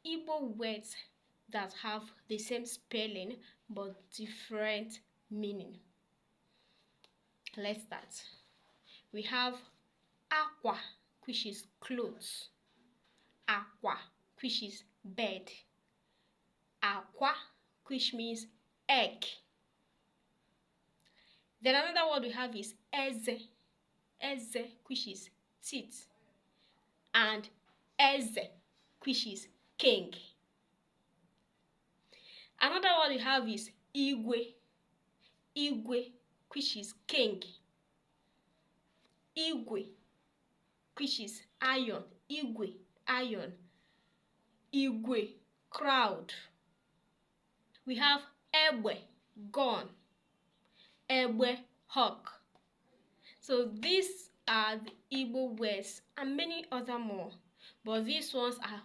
Igbo words that have the same spelling but different meaning. Let's start. We have aqua, which is clothes. Aqua, which is bed. Aqua, which means egg. Then another word we have is eze. Eze, which is teeth. And eze, which is king. Another word we have is igwe. Igwe, which is king. Igwe, which is iron. Igwe, iron. Igwe, crowd. We have egbe, gun. Egbe, hawk. So these are the Igbo words and many other more, but these ones are